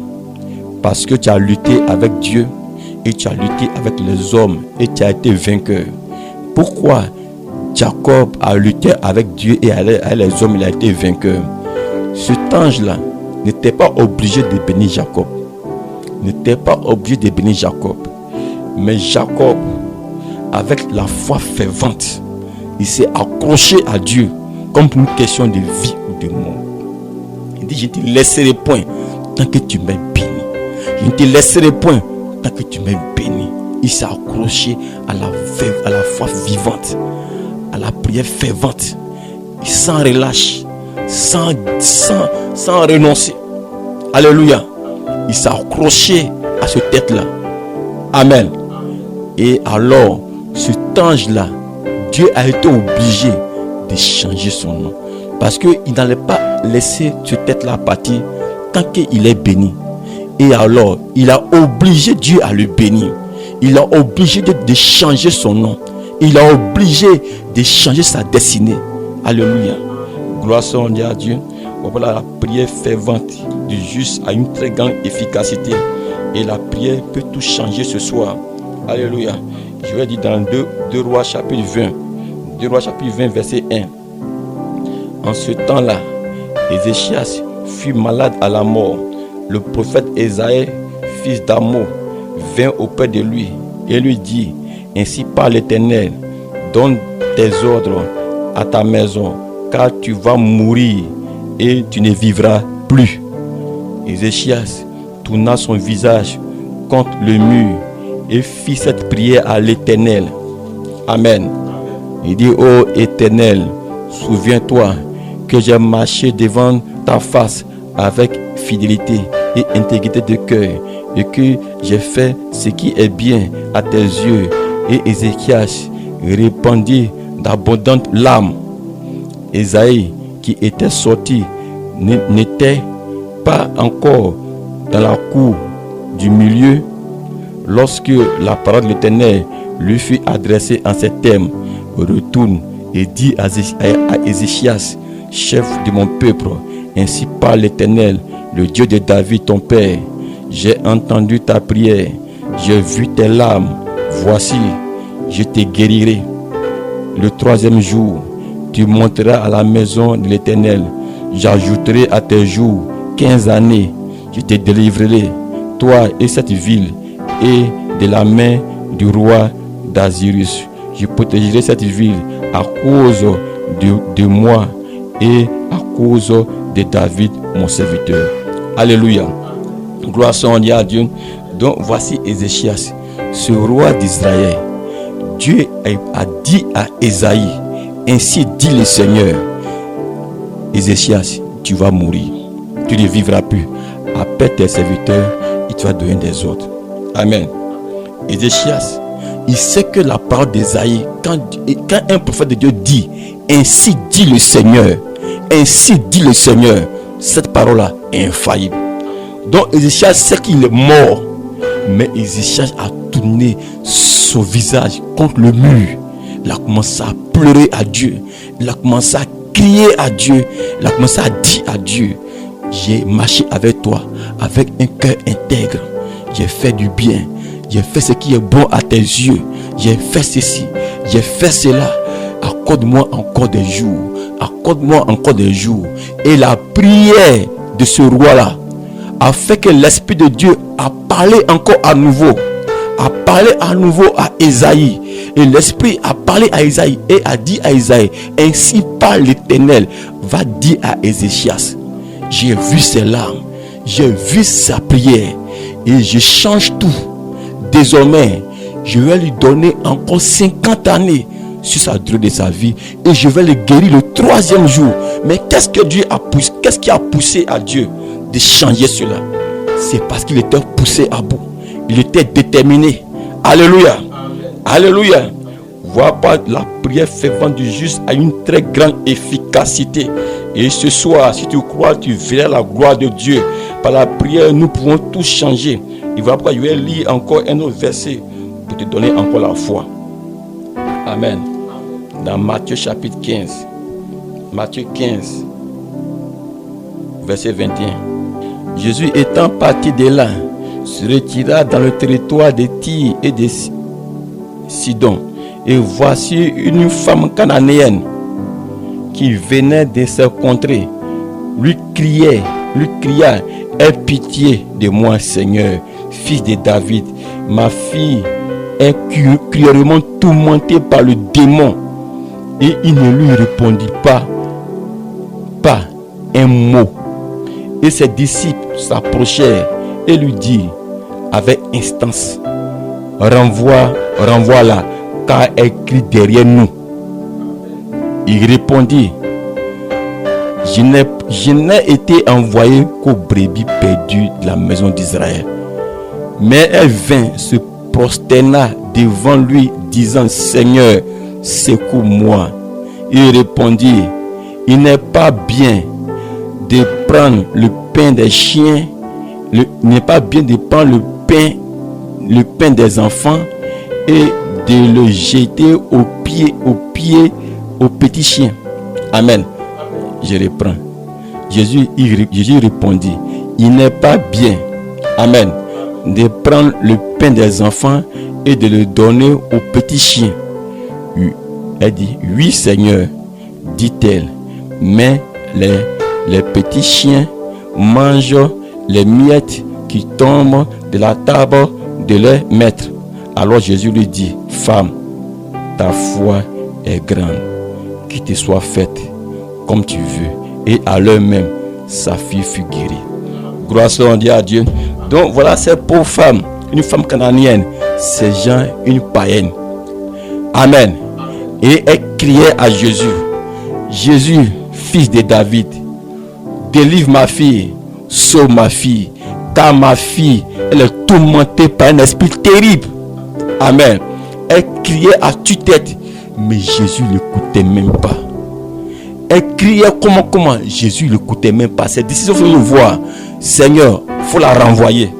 Parce que tu as lutté avec Dieu et tu as lutté avec les hommes et tu as été vainqueur. Pourquoi Jacob a lutté avec Dieu et avec les hommes, il a été vainqueur? Cet ange-là n'était pas obligé de bénir Jacob. N'était pas obligé de bénir Jacob. Mais Jacob, avec la foi fervente, il s'est accroché à Dieu comme pour une question de vie ou de mort. Il dit: je ne te laisserai point tant que tu m'as béni. Je ne te laisserai point tant que tu m'as béni. Il s'est accroché à la foi vivante, à la prière fervente, et sans relâche, sans renoncer. Alléluia. Il s'est accroché à cette tête-là. Amen. Et alors, cet ange-là, Dieu a été obligé de changer son nom. Parce qu'il n'allait pas laisser cette tête-là partir tant qu'il est béni. Et alors, il a obligé Dieu à le bénir. Il a obligé de changer son nom. Il a obligé de changer sa destinée. Alléluia. Gloire soit à Dieu. Voilà la prière fervente du juste a une très grande efficacité. Et la prière peut tout changer ce soir. Alléluia. Je vais dire dans 2 Rois chapitre 20. 2 Rois chapitre 20 verset 1. En ce temps-là, Ézéchias fut malade à la mort. Le prophète Ésaïe, fils d'Amo, vint auprès de lui et lui dit: Ainsi parle l'Éternel, donne tes ordres à ta maison, car tu vas mourir et tu ne vivras plus. Ézéchias tourna son visage contre le mur et fit cette prière à l'Éternel. Amen. Il dit: Ô Éternel, souviens-toi que j'ai marché devant ta face avec fidélité et intégrité de cœur, et que j'ai fait ce qui est bien à tes yeux. Et Ézéchias répandit d'abondantes larmes. Ésaïe, qui était sorti, n'était pas encore dans la cour du milieu lorsque la parole de l'Éternel lui fut adressée en ces termes: Retourne et dis à Ézéchias, chef de mon peuple, ainsi parle l'Éternel, le Dieu de David ton père. J'ai entendu ta prière, j'ai vu tes larmes. Voici, je te guérirai. Le 3e jour, tu monteras à la maison de l'Éternel. J'ajouterai à tes jours 15 années. Je te délivrerai, toi et cette ville, et de la main du roi d'Azyrus. Je protégerai cette ville à cause de moi et à cause de David, mon serviteur. Alléluia. Gloire soit à Dieu. Donc voici Ézéchias, ce roi d'Israël. Dieu a dit à Ésaïe: Ainsi dit le Seigneur, Ézéchias, tu vas mourir, tu ne vivras plus. Appelle tes serviteurs et tu vas donner des ordres. Amen. Ézéchias, il sait que la parole d'Ésaïe, quand un prophète de Dieu dit: Ainsi dit le Seigneur, ainsi dit le Seigneur, cette parole-là est infaillible. Donc Ézéchias sait qu'il est mort, mais Ézéchias a tourné son visage contre le mur. Il a commencé à pleurer à Dieu, il a commencé à crier à Dieu, il a commencé à dire à Dieu: J'ai marché avec toi avec un cœur intègre, j'ai fait du bien, j'ai fait ce qui est bon à tes yeux, j'ai fait ceci, j'ai fait cela. Accorde-moi encore des jours, accorde-moi encore des jours. Et la prière de ce roi-là a fait que l'Esprit de Dieu a parlé encore à nouveau, à Ésaïe. Et l'Esprit a parlé à Ésaïe et a dit à Ésaïe: Ainsi parle l'Éternel, va dire à Ézéchias: J'ai vu ses larmes, j'ai vu sa prière et je change tout. Désormais, je vais lui donner encore 50 années sur sa durée de sa vie et je vais le guérir le 3e jour. Mais qu'est-ce que Dieu a poussé? Qu'est-ce qui a poussé à Dieu de changer cela? C'est parce qu'il était poussé à bout. Il était déterminé. Alléluia. Alléluia. Vois pas, la prière fervente du juste a une très grande efficacité. Et ce soir, si tu crois, tu verras la gloire de Dieu. Par la prière, nous pouvons tout changer. Et voilà pourquoi je vais lire encore un autre verset pour te donner encore la foi. Amen. Dans Matthieu chapitre 15. Matthieu 15, verset 21. Jésus étant parti de là, se retira dans le territoire de Tyr et de Sidon. Et voici une femme cananéenne qui venait de ces contrées, lui cria: Aie pitié de moi, Seigneur, fils de David. Ma fille est cruellement tourmentée par le démon. Et il ne lui répondit pas un mot. Et ses disciples s'approchèrent et lui dirent avec instance: renvoie-la, car elle crie derrière nous. Il répondit: Je n'ai été envoyé qu'aux brebis perdues de la maison d'Israël. Mais elle vint, se prosterna devant lui, disant: Seigneur, secours-moi. Il répondit: Il n'est pas bien de prendre le pain des chiens, il n'est pas bien de prendre le pain des enfants et de le jeter aux petits chiens. Amen. Je reprends. Jésus répondit: il n'est pas bien, amen, de prendre le pain des enfants et de le donner aux petits chiens. Elle dit, oui Seigneur, dit-elle, mais les petits chiens mangent les miettes qui tombent de la table de leur maître. Alors Jésus lui dit, femme, ta foi est grande, qu'il te soit faite comme tu veux. Et à l'heure même, sa fille fut guérie. Gloire soit rendue à Dieu. Donc voilà cette pauvre femme, une femme cananéenne, ces gens, une païenne. Amen. Et elle criait à Jésus, Jésus, fils de David, délivre ma fille, sauve ma fille, car ma fille, elle est tourmentée par un esprit terrible. Amen. Elle criait à tue-tête, mais Jésus ne l'écoutait même pas. Elle criait comment Jésus ne l'écoutait même pas. Cette décision, il faut le voir. Seigneur, il faut la renvoyer.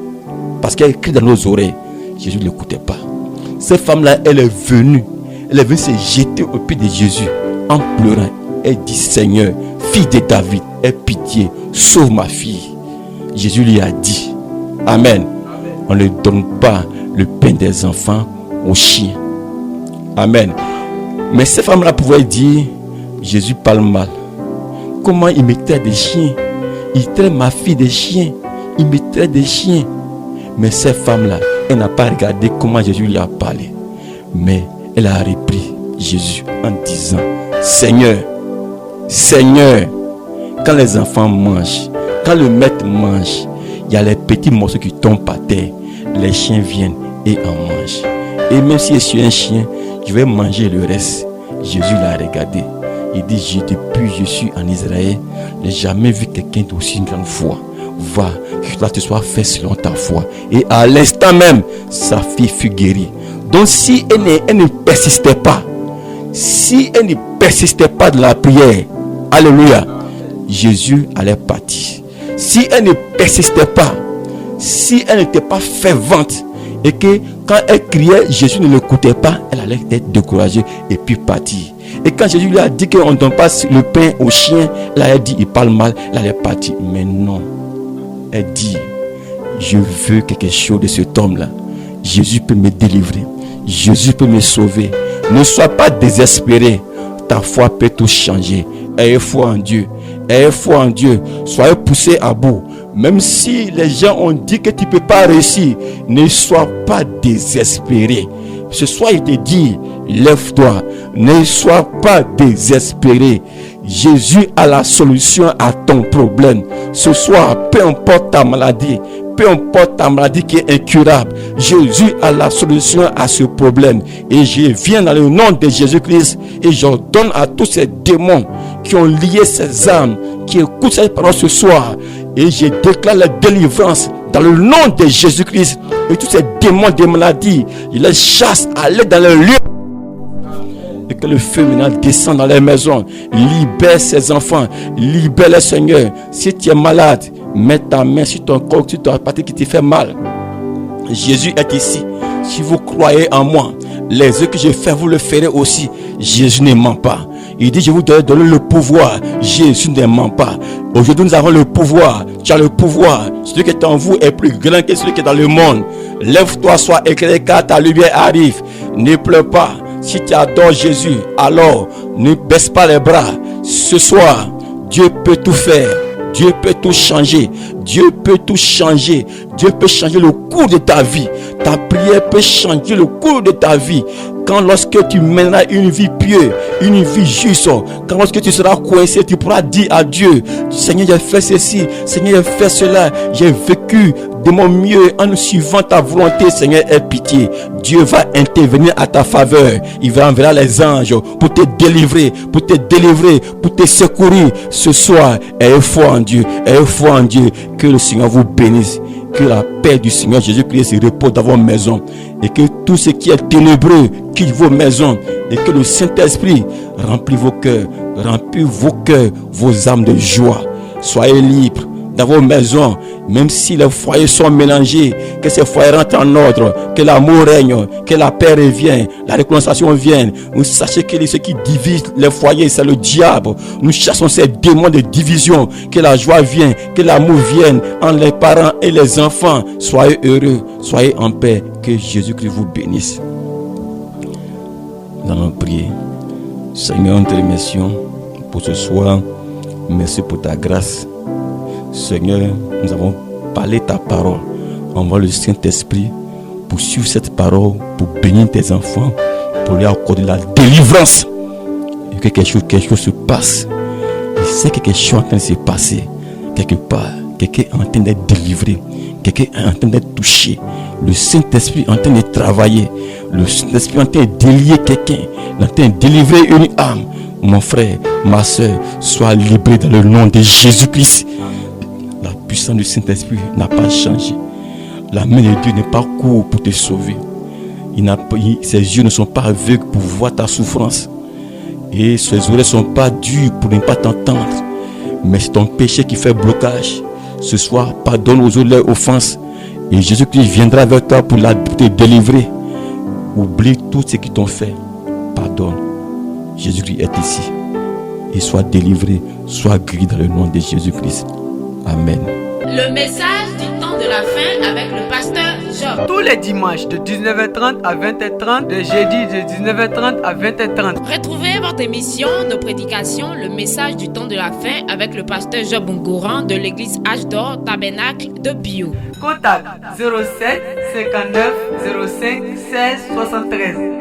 Parce qu'elle crie dans nos oreilles. Jésus ne l'écoutait pas. Cette femme-là, elle est venue se jeter au pied de Jésus en pleurant. Elle dit, Seigneur, fille de David, aie pitié, sauve ma fille. Jésus lui a dit, Amen, on ne donne pas le pain des enfants aux chiens. Amen. Mais cette femme-là pouvait dire, Jésus parle mal. Comment il me traite des chiens? Il traite ma fille des chiens. Il me traite des chiens. Mais cette femme-là, elle n'a pas regardé comment Jésus lui a parlé. Mais elle a repris Jésus en disant, Seigneur, Seigneur, quand les enfants mangent, quand le maître mange, il y a les petits morceaux qui tombent par terre. Les chiens viennent et en mangent. Et même si je suis un chien, je vais manger le reste. Jésus l'a regardé. Il dit, depuis je suis en Israël, je n'ai jamais vu quelqu'un d'aussi grande foi. Va, que cela te soit fait selon ta foi. Et à l'instant même, sa fille fut guérie. Donc si elle ne persistait pas, de la prière, alléluia, Jésus allait partir. Si elle ne persistait pas, si elle n'était pas fervente, et que quand elle criait, Jésus ne l'écoutait pas, elle allait être découragée et puis partir. Et quand Jésus lui a dit qu'on ne donne pas le pain aux chiens, elle a dit, il parle mal, elle allait partir. Mais non, elle dit, je veux quelque chose de cet homme-là. Jésus peut me délivrer. Jésus peut me sauver. Ne sois pas désespéré. Ta foi peut tout changer. Ayez foi en Dieu. Ayez foi en Dieu. Soyez poussé à bout. Même si les gens ont dit que tu ne peux pas réussir, ne sois pas désespéré. Ce soir, il te dit, lève-toi. Ne sois pas désespéré. Jésus a la solution à ton problème. Ce soir, peu importe ta maladie, peu importe ta maladie qui est incurable, Jésus a la solution à ce problème. Et je viens dans le nom de Jésus-Christ et j'ordonne à tous ces démons qui ont lié ces âmes, qui écoutent cette parole ce soir, et je déclare la délivrance dans le nom de Jésus-Christ. Et tous ces démons de maladie, je les chasse, allez dans le lieu. Et que le feu maintenant descende dans les maisons. Libère ces enfants. Libère les Seigneur. Si tu es malade, mets ta main sur ton corps, sur ta partie qui te fait mal. Jésus est ici. Si vous croyez en moi, les œuvres que je fais, vous le ferez aussi. Jésus ne ment pas. Il dit, je vous donne le pouvoir. Jésus ne ment pas. Aujourd'hui, nous avons le pouvoir. Tu as le pouvoir. Celui qui est en vous est plus grand que celui qui est dans le monde. Lève-toi, sois éclairé, car ta lumière arrive. Ne pleure pas. Si tu adores Jésus, alors ne baisse pas les bras. Ce soir, Dieu peut tout faire. Dieu peut tout changer. Dieu peut tout changer. Dieu peut changer le cours de ta vie. Ta prière peut changer le cours de ta vie. Quand lorsque tu mèneras une vie pieuse, une vie juste, quand lorsque tu seras coincé, tu pourras dire à Dieu, Seigneur, j'ai fait ceci, Seigneur, j'ai fait cela, j'ai vécu de mon mieux en suivant ta volonté, Seigneur, aie pitié. Dieu va intervenir à ta faveur. Il va envoyer les anges pour te délivrer, pour te secourir. Ce soir, ayez foi en Dieu, ayez foi en Dieu. Que le Seigneur vous bénisse. Que la paix du Seigneur Jésus-Christ se repose dans vos maisons. Et que tout ce qui est ténébreux quitte vos maisons. Et que le Saint-Esprit remplit vos cœurs, vos âmes de joie. Soyez libres dans vos maisons, même si les foyers sont mélangés, que ces foyers rentrent en ordre, que l'amour règne, que la paix revienne, la réconciliation vienne. Vous sachez que ce qui divise les foyers, c'est le diable. Nous chassons ces démons de division, que la joie vienne, que l'amour vienne entre les parents et les enfants. Soyez heureux, soyez en paix, que Jésus-Christ vous bénisse. Nous allons prier. Seigneur, nous te remercions pour ce soir. Merci pour ta grâce. Seigneur, nous avons parlé ta parole. Envoie le Saint-Esprit pour suivre cette parole, pour bénir tes enfants, pour leur accorder la délivrance. Et que quelque chose se passe. Je sais que quelque chose est en train de se passer. Quelque part, quelqu'un est en train d'être délivré. Quelqu'un est en train d'être touché. Le Saint-Esprit est en train de travailler. Le Saint-Esprit est en train de délier quelqu'un. Il est en train de délivrer une âme. Mon frère, ma soeur, sois libéré dans le nom de Jésus-Christ. La puissance du Saint-Esprit n'a pas changé. La main de Dieu n'est pas courte pour te sauver. Ses yeux ne sont pas aveugles pour voir ta souffrance. Et ses oreilles ne sont pas dures pour ne pas t'entendre. Mais c'est ton péché qui fait blocage. Ce soir, pardonne aux autres leurs offenses. Et Jésus-Christ viendra vers toi pour te délivrer. Oublie tout ce qu'ils t'ont fait. Pardonne. Jésus-Christ est ici. Et sois délivré, sois guéri dans le nom de Jésus-Christ. Amen. Le message du temps de la fin avec le pasteur Job. Tous les dimanches de 19h30 à 20h30, le jeudi de 19h30 à 20h30. Retrouvez votre émission de prédication, le message du temps de la fin avec le pasteur Job Ngoran de l'église H-d'Or Tabernacle de Bio. Contact 07 59 05 16 73.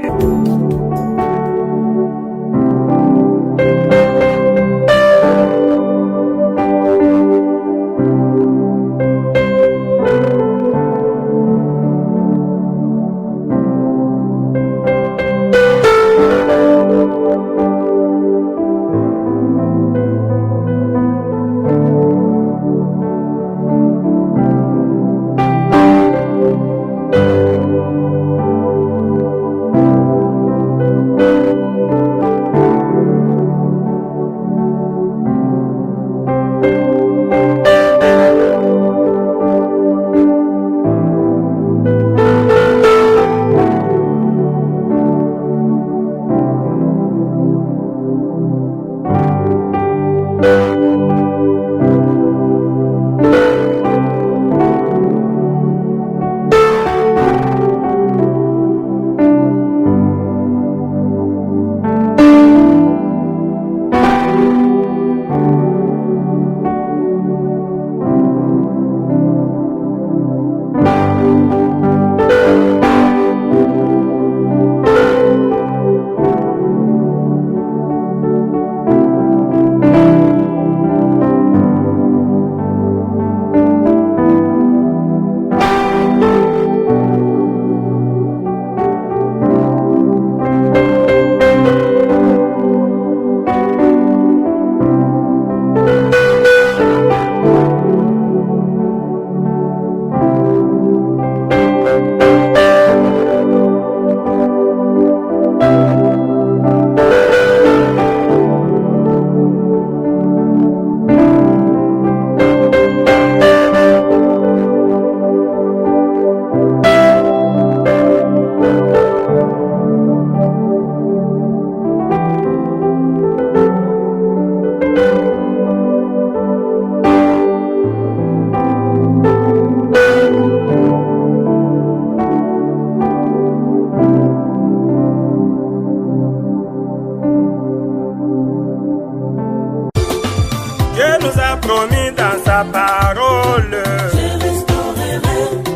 promis dans sa parole. Je restaurerai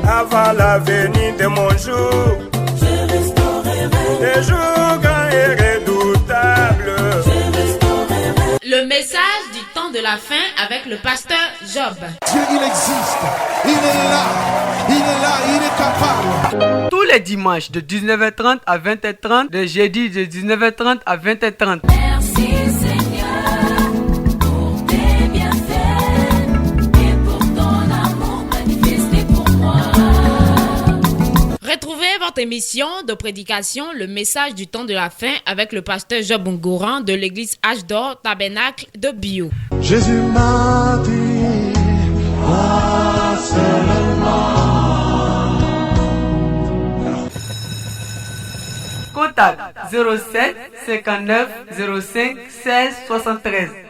Avant la venue de mon jour, je restaurerai des jours grands et redoutables. je restaurerai. Le message du temps de la fin avec le pasteur Job. Dieu, il existe. Il est là. Il est là. Il est capable. Tous les dimanches de 19h30 à 20h30, le jeudi de 19h30 à 20h30. Merci Seigneur pour tes bienfaits et pour ton amour manifesté pour moi. Retrouvez votre émission de prédication, le message du temps de la fin avec le pasteur Job Ngoran de l'église H-d'Or Tabernacle de Bio. Jésus m'a dit, toi seulement. Contact 07 59 05 16 73.